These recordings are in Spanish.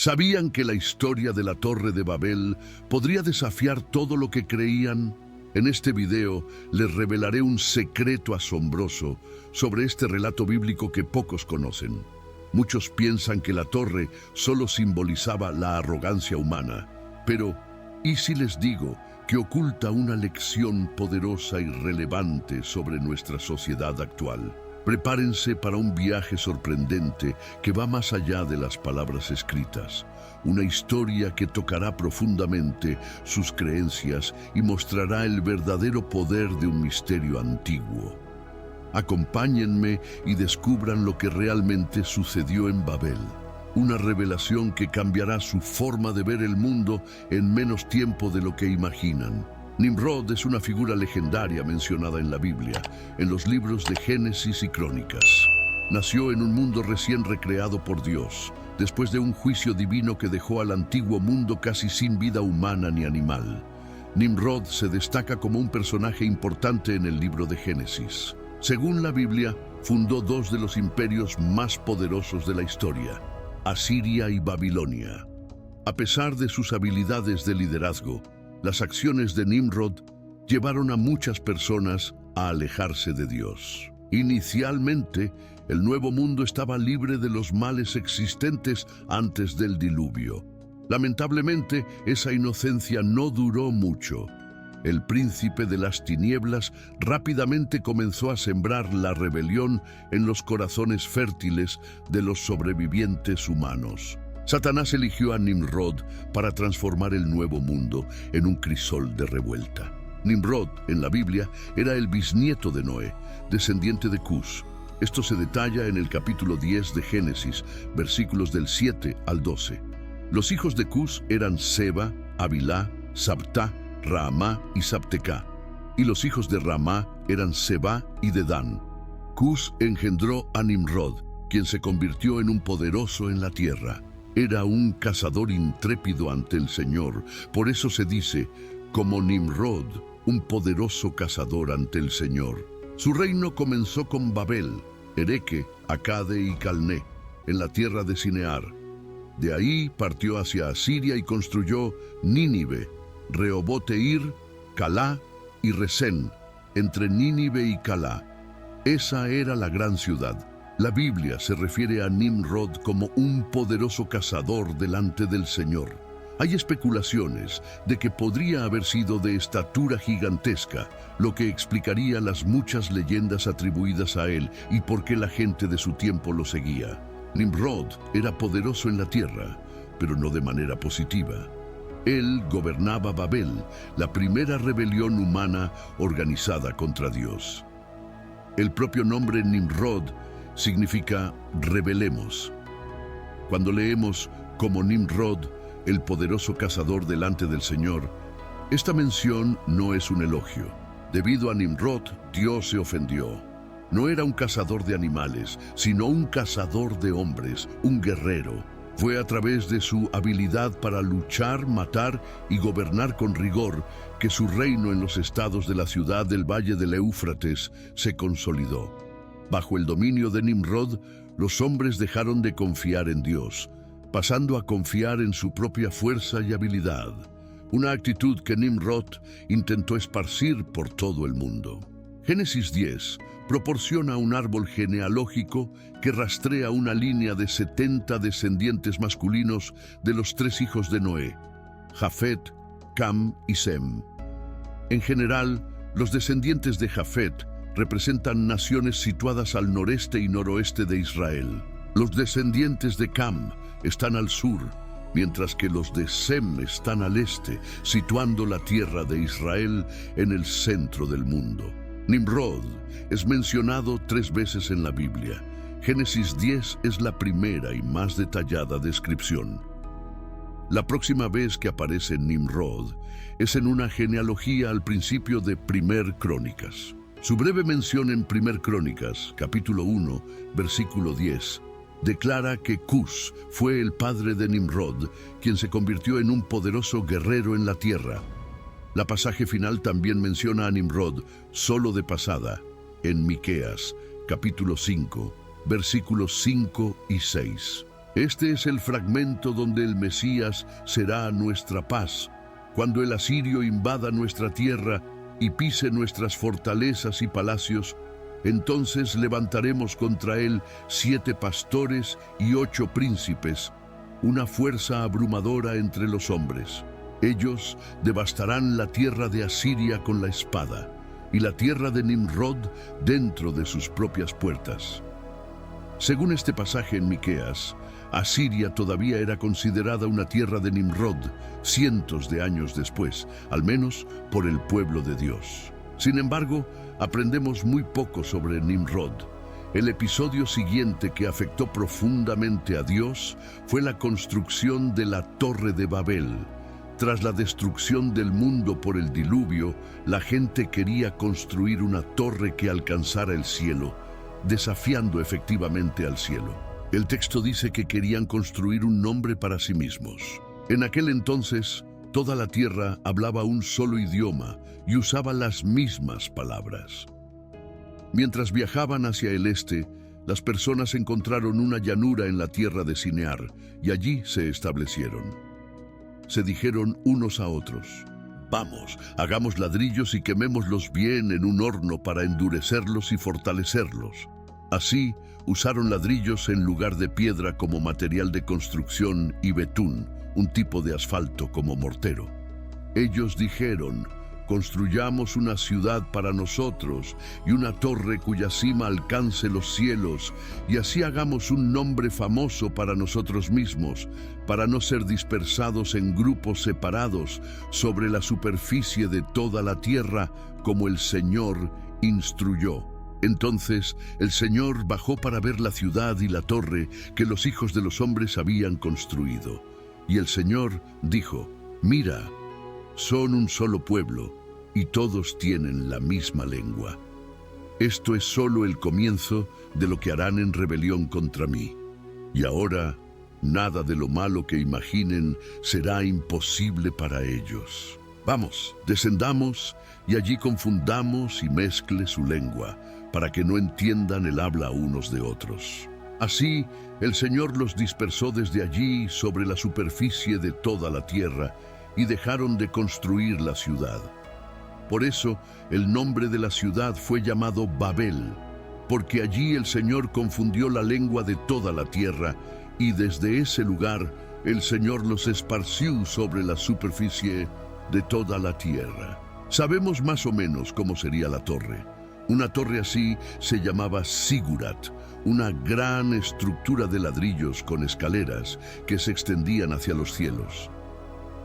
¿Sabían que la historia de la Torre de Babel podría desafiar todo lo que creían? En este video les revelaré un secreto asombroso sobre este relato bíblico que pocos conocen. Muchos piensan que la torre solo simbolizaba la arrogancia humana, pero ¿y si les digo que oculta una lección poderosa y relevante sobre nuestra sociedad actual? Prepárense para un viaje sorprendente que va más allá de las palabras escritas. Una historia que tocará profundamente sus creencias y mostrará el verdadero poder de un misterio antiguo. Acompáñenme y descubran lo que realmente sucedió en Babel. Una revelación que cambiará su forma de ver el mundo en menos tiempo de lo que imaginan. Nimrod es una figura legendaria mencionada en la Biblia, en los libros de Génesis y Crónicas. Nació en un mundo recién recreado por Dios, después de un juicio divino que dejó al antiguo mundo casi sin vida humana ni animal. Nimrod se destaca como un personaje importante en el libro de Génesis. Según la Biblia, fundó dos de los imperios más poderosos de la historia, Asiria y Babilonia. A pesar de sus habilidades de liderazgo, las acciones de Nimrod llevaron a muchas personas a alejarse de Dios. Inicialmente, el nuevo mundo estaba libre de los males existentes antes del diluvio. Lamentablemente, esa inocencia no duró mucho. El príncipe de las tinieblas rápidamente comenzó a sembrar la rebelión en los corazones fértiles de los sobrevivientes humanos. Satanás eligió a Nimrod para transformar el nuevo mundo en un crisol de revuelta. Nimrod, en la Biblia, era el bisnieto de Noé, descendiente de Cus. Esto se detalla en el capítulo 10 de Génesis, versículos del 7 al 12. Los hijos de Cus eran Seba, Avilá, Sabtá, Raamá y Sabtecá. Y los hijos de Raamá eran Seba y Dedán. Cus engendró a Nimrod, quien se convirtió en un poderoso en la tierra. Era un cazador intrépido ante el Señor. Por eso se dice, como Nimrod, un poderoso cazador ante el Señor. Su reino comenzó con Babel, Ereque, Acade y Calné, en la tierra de Sinear. De ahí partió hacia Asiria y construyó Nínive, Rehoboth-ir, Calá y Resén, entre Nínive y Calá. Esa era la gran ciudad. La Biblia se refiere a Nimrod como un poderoso cazador delante del Señor. Hay especulaciones de que podría haber sido de estatura gigantesca, lo que explicaría las muchas leyendas atribuidas a él y por qué la gente de su tiempo lo seguía. Nimrod era poderoso en la tierra, pero no de manera positiva. Él gobernaba Babel, la primera rebelión humana organizada contra Dios. El propio nombre Nimrod significa rebelemos. Cuando leemos como Nimrod, el poderoso cazador delante del Señor, esta mención no es un elogio. Debido a Nimrod, Dios se ofendió. No era un cazador de animales, sino un cazador de hombres, un guerrero. Fue a través de su habilidad para luchar, matar y gobernar con rigor que su reino en los estados de la ciudad del Valle del Éufrates se consolidó. Bajo el dominio de Nimrod, los hombres dejaron de confiar en Dios, pasando a confiar en su propia fuerza y habilidad, una actitud que Nimrod intentó esparcir por todo el mundo. Génesis 10 proporciona un árbol genealógico que rastrea una línea de 70 descendientes masculinos de los tres hijos de Noé, Jafet, Cam y Sem. En general, los descendientes de Jafet representan naciones situadas al noreste y noroeste de Israel. Los descendientes de Cam están al sur, mientras que los de Sem están al este, situando la tierra de Israel en el centro del mundo. Nimrod es mencionado 3 veces en la Biblia. Génesis 10 es la primera y más detallada descripción. La próxima vez que aparece Nimrod es en una genealogía al principio de Primer Crónicas. Su breve mención en Primer Crónicas, capítulo 1, versículo 10, declara que Cus fue el padre de Nimrod, quien se convirtió en un poderoso guerrero en la tierra. La pasaje final también menciona a Nimrod, solo de pasada, en Miqueas, capítulo 5, versículos 5 y 6. Este es el fragmento donde el Mesías será nuestra paz. Cuando el asirio invada nuestra tierra y pise nuestras fortalezas y palacios, entonces levantaremos contra él 7 pastores y 8 príncipes, una fuerza abrumadora entre los hombres. Ellos devastarán la tierra de Asiria con la espada, y la tierra de Nimrod dentro de sus propias puertas. Según este pasaje en Miqueas, Asiria todavía era considerada una tierra de Nimrod cientos de años después, al menos por el pueblo de Dios. Sin embargo, aprendemos muy poco sobre Nimrod. El episodio siguiente que afectó profundamente a Dios fue la construcción de la Torre de Babel. Tras la destrucción del mundo por el diluvio, la gente quería construir una torre que alcanzara el cielo, desafiando efectivamente al cielo. El texto dice que querían construir un nombre para sí mismos. En aquel entonces, toda la tierra hablaba un solo idioma y usaba las mismas palabras. Mientras viajaban hacia el este, las personas encontraron una llanura en la tierra de Sinear y allí se establecieron. Se dijeron unos a otros: «Vamos, hagamos ladrillos y quemémoslos bien en un horno para endurecerlos y fortalecerlos». Así, usaron ladrillos en lugar de piedra como material de construcción y betún, un tipo de asfalto como mortero. Ellos dijeron: «Construyamos una ciudad para nosotros y una torre cuya cima alcance los cielos, y así hagamos un nombre famoso para nosotros mismos, para no ser dispersados en grupos separados sobre la superficie de toda la tierra, como el Señor instruyó». Entonces el Señor bajó para ver la ciudad y la torre que los hijos de los hombres habían construido. Y el Señor dijo: «Mira, son un solo pueblo, y todos tienen la misma lengua. Esto es solo el comienzo de lo que harán en rebelión contra mí. Y ahora, nada de lo malo que imaginen será imposible para ellos. Vamos, descendamos y allí confundamos y mezcle su lengua, para que no entiendan el habla unos de otros». Así, el Señor los dispersó desde allí sobre la superficie de toda la tierra, y dejaron de construir la ciudad. Por eso, el nombre de la ciudad fue llamado Babel, porque allí el Señor confundió la lengua de toda la tierra, y desde ese lugar el Señor los esparció sobre la superficie de toda la tierra. Sabemos más o menos cómo sería la torre. Una torre así se llamaba Sigurat, una gran estructura de ladrillos con escaleras que se extendían hacia los cielos.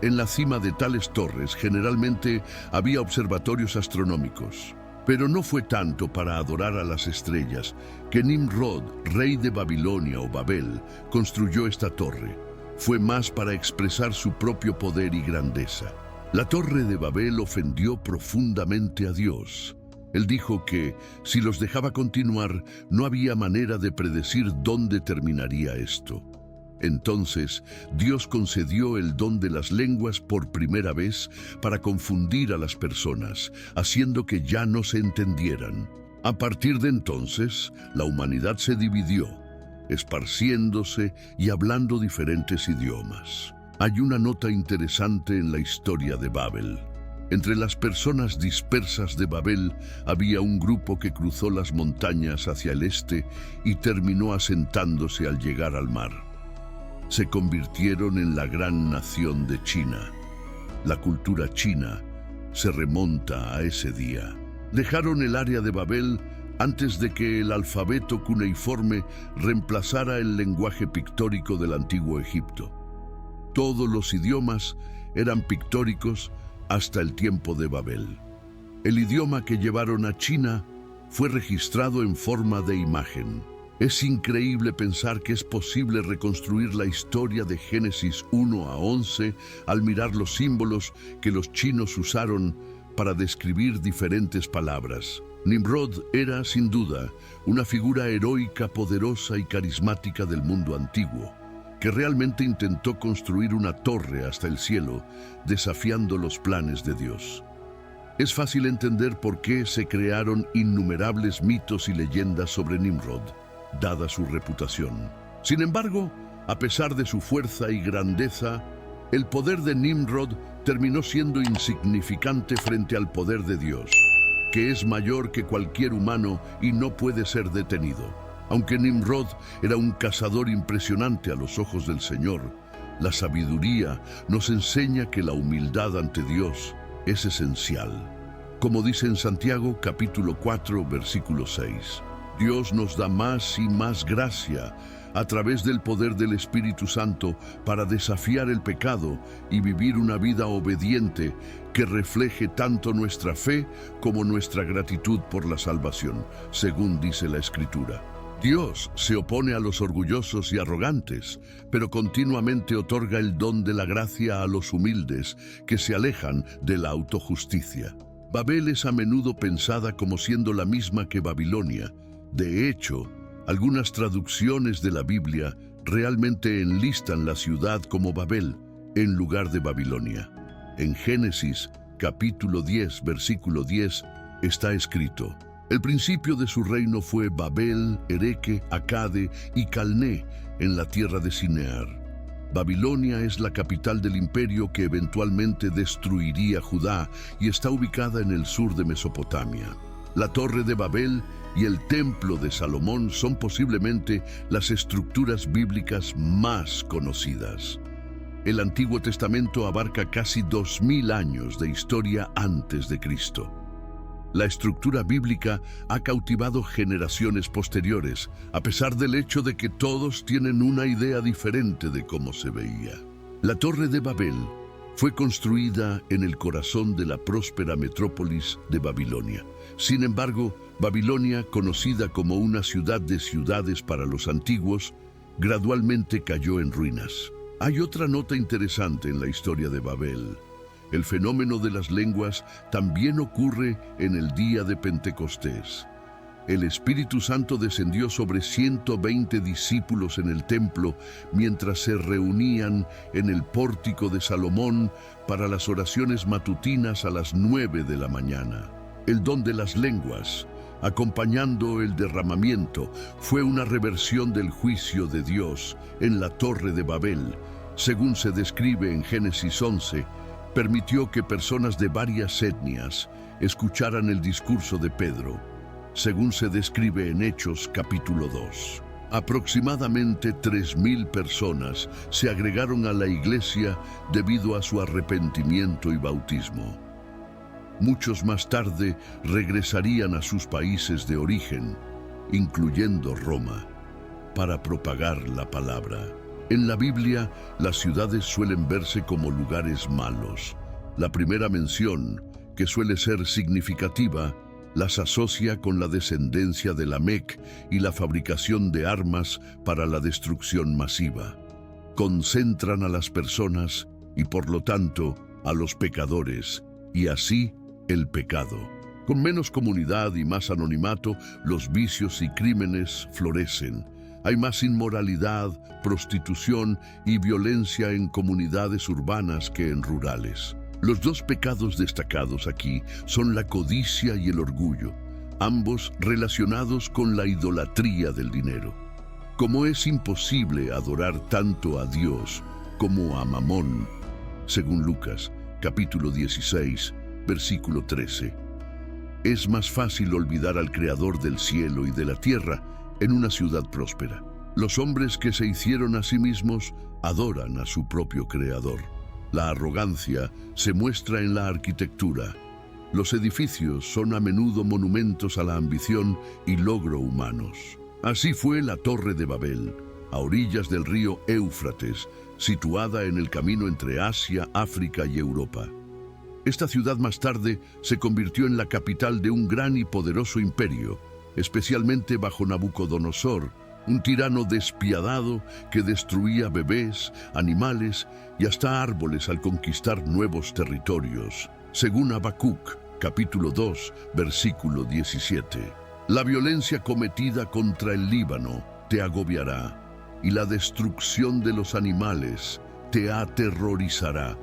En la cima de tales torres generalmente había observatorios astronómicos, pero no fue tanto para adorar a las estrellas que Nimrod, rey de Babilonia o Babel, construyó esta torre. Fue más para expresar su propio poder y grandeza. La Torre de Babel ofendió profundamente a Dios. Él dijo que, si los dejaba continuar, no había manera de predecir dónde terminaría esto. Entonces, Dios concedió el don de las lenguas por primera vez para confundir a las personas, haciendo que ya no se entendieran. A partir de entonces, la humanidad se dividió, esparciéndose y hablando diferentes idiomas. Hay una nota interesante en la historia de Babel. Entre las personas dispersas de Babel había un grupo que cruzó las montañas hacia el este y terminó asentándose al llegar al mar. Se convirtieron en la gran nación de China. La cultura china se remonta a ese día. Dejaron el área de Babel antes de que el alfabeto cuneiforme reemplazara el lenguaje pictórico del antiguo Egipto. Todos los idiomas eran pictóricos hasta el tiempo de Babel. El idioma que llevaron a China fue registrado en forma de imagen. Es increíble pensar que es posible reconstruir la historia de Génesis 1 a 11 al mirar los símbolos que los chinos usaron para describir diferentes palabras. Nimrod era, sin duda, una figura heroica, poderosa y carismática del mundo antiguo, que realmente intentó construir una torre hasta el cielo, desafiando los planes de Dios. Es fácil entender por qué se crearon innumerables mitos y leyendas sobre Nimrod, dada su reputación. Sin embargo, A pesar de su fuerza y grandeza, el poder de Nimrod terminó siendo insignificante frente al poder de Dios, que es mayor que cualquier humano y no puede ser detenido. Aunque Nimrod era un cazador impresionante a los ojos del Señor, la sabiduría nos enseña que la humildad ante Dios es esencial. Como dice en Santiago capítulo 4, versículo 6, Dios nos da más y más gracia a través del poder del Espíritu Santo para desafiar el pecado y vivir una vida obediente que refleje tanto nuestra fe como nuestra gratitud por la salvación, según dice la Escritura. Dios se opone a los orgullosos y arrogantes, pero continuamente otorga el don de la gracia a los humildes que se alejan de la autojusticia. Babel es a menudo pensada como siendo la misma que Babilonia. De hecho, algunas traducciones de la Biblia realmente enlistan la ciudad como Babel en lugar de Babilonia. En Génesis capítulo 10, versículo 10, está escrito: el principio de su reino fue Babel, Ereque, Acade y Calné en la tierra de Sinear. Babilonia es la capital del imperio que eventualmente destruiría Judá y está ubicada en el sur de Mesopotamia. La Torre de Babel y el Templo de Salomón son posiblemente las estructuras bíblicas más conocidas. El Antiguo Testamento abarca casi 2000 años de historia antes de Cristo. La estructura bíblica ha cautivado generaciones posteriores, a pesar del hecho de que todos tienen una idea diferente de cómo se veía. La Torre de Babel fue construida en el corazón de la próspera metrópolis de Babilonia. Sin embargo, Babilonia, conocida como una ciudad de ciudades para los antiguos, gradualmente cayó en ruinas. Hay otra nota interesante en la historia de Babel. El fenómeno de las lenguas también ocurre en el día de Pentecostés. El Espíritu Santo descendió sobre 120 discípulos en el templo mientras se reunían en el pórtico de Salomón para las oraciones matutinas a las 9 de la mañana. El don de las lenguas, acompañando el derramamiento, fue una reversión del juicio de Dios en la Torre de Babel. Según se describe en Génesis 11, permitió que personas de varias etnias escucharan el discurso de Pedro, según se describe en Hechos capítulo 2. Aproximadamente 3000 personas se agregaron a la iglesia debido a su arrepentimiento y bautismo. Muchos más tarde regresarían a sus países de origen, incluyendo Roma, para propagar la palabra. En la Biblia, las ciudades suelen verse como lugares malos. La primera mención, que suele ser significativa, las asocia con la descendencia de Lamec y la fabricación de armas para la destrucción masiva. Concentran a las personas y, por lo tanto, a los pecadores, y así el pecado. Con menos comunidad y más anonimato, los vicios y crímenes florecen. Hay más inmoralidad, prostitución y violencia en comunidades urbanas que en rurales. Los dos pecados destacados aquí son la codicia y el orgullo, ambos relacionados con la idolatría del dinero. Como es imposible adorar tanto a Dios como a Mamón, según Lucas, capítulo 16, versículo 13. Es más fácil olvidar al Creador del cielo y de la tierra en una ciudad próspera. Los hombres que se hicieron a sí mismos adoran a su propio Creador. La arrogancia se muestra en la arquitectura. Los edificios son a menudo monumentos a la ambición y logro humanos. Así fue la Torre de Babel, a orillas del río Éufrates, situada en el camino entre Asia, África y Europa. Esta ciudad más tarde se convirtió en la capital de un gran y poderoso imperio, especialmente bajo Nabucodonosor, un tirano despiadado que destruía bebés, animales y hasta árboles al conquistar nuevos territorios. Según Habacuc, capítulo 2, versículo 17. La violencia cometida contra el Líbano te agobiará, y la destrucción de los animales te aterrorizará.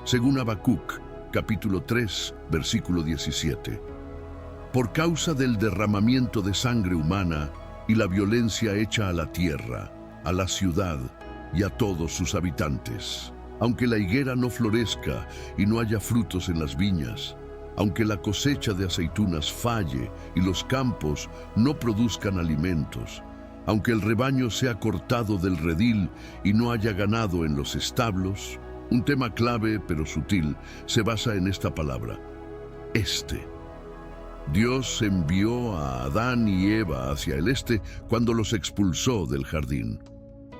Según Habacuc, capítulo 3, versículo 17. Por causa del derramamiento de sangre humana y la violencia hecha a la tierra, a la ciudad y a todos sus habitantes. Aunque la higuera no florezca y no haya frutos en las viñas, aunque la cosecha de aceitunas falle y los campos no produzcan alimentos, aunque el rebaño sea cortado del redil y no haya ganado en los establos, un tema clave pero sutil se basa en esta palabra: este. Dios envió a Adán y Eva hacia el este cuando los expulsó del jardín.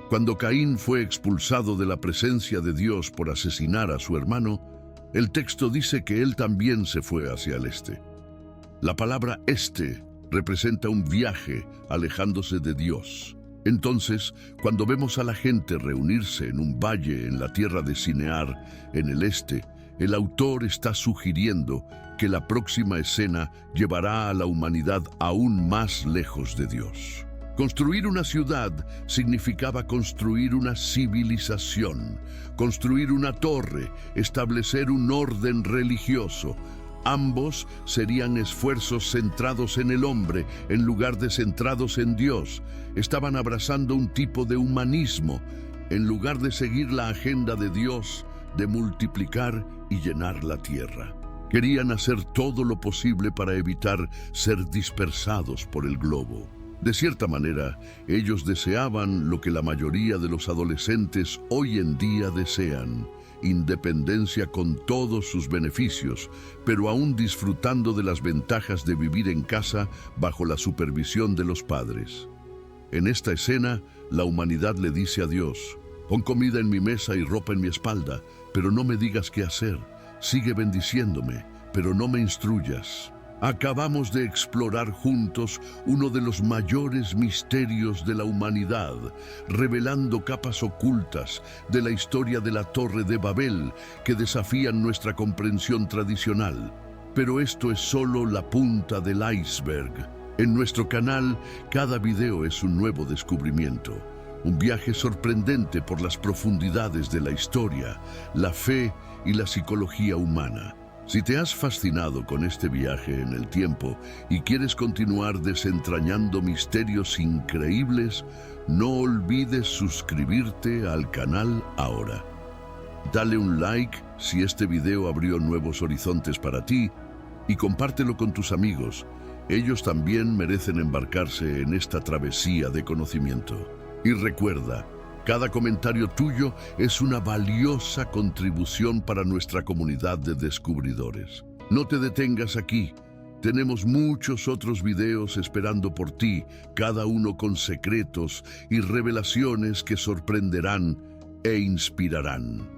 Cuando Caín fue expulsado de la presencia de Dios por asesinar a su hermano, el texto dice que él también se fue hacia el este. La palabra este representa un viaje alejándose de Dios. Entonces, cuando vemos a la gente reunirse en un valle en la tierra de Sinear, en el este, el autor está sugiriendo que la próxima escena llevará a la humanidad aún más lejos de Dios. Construir una ciudad significaba construir una civilización, construir una torre, establecer un orden religioso. Ambos serían esfuerzos centrados en el hombre en lugar de centrados en Dios. Estaban abrazando un tipo de humanismo en lugar de seguir la agenda de Dios de multiplicar y llenar la tierra. Querían hacer todo lo posible para evitar ser dispersados por el globo. De cierta manera, ellos deseaban lo que la mayoría de los adolescentes hoy en día desean: independencia con todos sus beneficios, pero aún disfrutando de las ventajas de vivir en casa bajo la supervisión de los padres. En esta escena, la humanidad le dice a Dios: pon comida en mi mesa y ropa en mi espalda, pero no me digas qué hacer. Sigue bendiciéndome, pero no me instruyas. Acabamos de explorar juntos uno de los mayores misterios de la humanidad, revelando capas ocultas de la historia de la Torre de Babel que desafían nuestra comprensión tradicional. Pero esto es solo la punta del iceberg. En nuestro canal, cada video es un nuevo descubrimiento, un viaje sorprendente por las profundidades de la historia, la fe y la psicología humana. Si te has fascinado con este viaje en el tiempo y quieres continuar desentrañando misterios increíbles, no olvides suscribirte al canal ahora. Dale un like si este video abrió nuevos horizontes para ti y compártelo con tus amigos. Ellos también merecen embarcarse en esta travesía de conocimiento. Y recuerda, cada comentario tuyo es una valiosa contribución para nuestra comunidad de descubridores. No te detengas aquí. Tenemos muchos otros videos esperando por ti, cada uno con secretos y revelaciones que sorprenderán e inspirarán.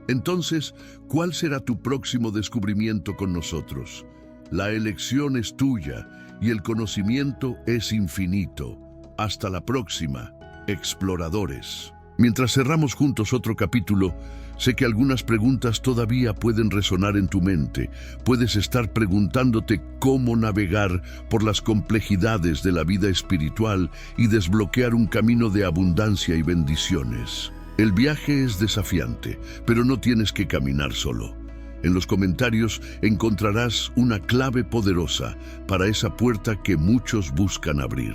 Entonces, ¿cuál será tu próximo descubrimiento con nosotros? La elección es tuya y el conocimiento es infinito. Hasta la próxima, exploradores. Mientras cerramos juntos otro capítulo, sé que algunas preguntas todavía pueden resonar en tu mente. Puedes estar preguntándote cómo navegar por las complejidades de la vida espiritual y desbloquear un camino de abundancia y bendiciones. El viaje es desafiante, pero no tienes que caminar solo. En los comentarios encontrarás una clave poderosa para esa puerta que muchos buscan abrir.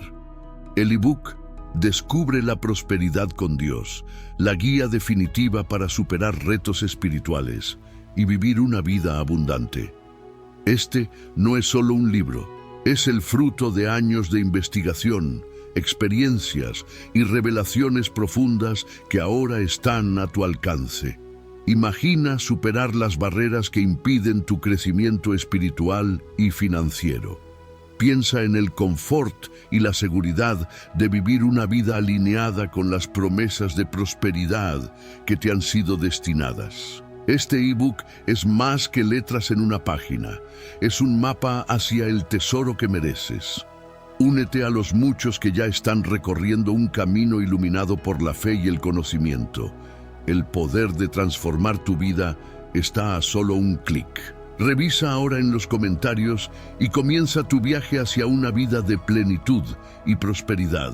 El ebook Descubre la prosperidad con Dios, la guía definitiva para superar retos espirituales y vivir una vida abundante. Este no es solo un libro, es el fruto de años de investigación, experiencias y revelaciones profundas que ahora están a tu alcance. Imagina superar las barreras que impiden tu crecimiento espiritual y financiero. Piensa en el confort y la seguridad de vivir una vida alineada con las promesas de prosperidad que te han sido destinadas. Este ebook es más que letras en una página, es un mapa hacia el tesoro que mereces. Únete a los muchos que ya están recorriendo un camino iluminado por la fe y el conocimiento. El poder de transformar tu vida está a solo un clic. Revisa ahora en los comentarios y comienza tu viaje hacia una vida de plenitud y prosperidad.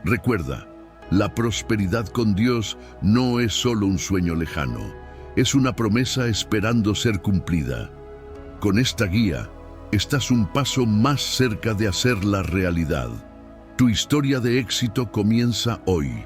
Recuerda, la prosperidad con Dios no es solo un sueño lejano, es una promesa esperando ser cumplida. Con esta guía, estás un paso más cerca de hacerla realidad. Tu historia de éxito comienza hoy.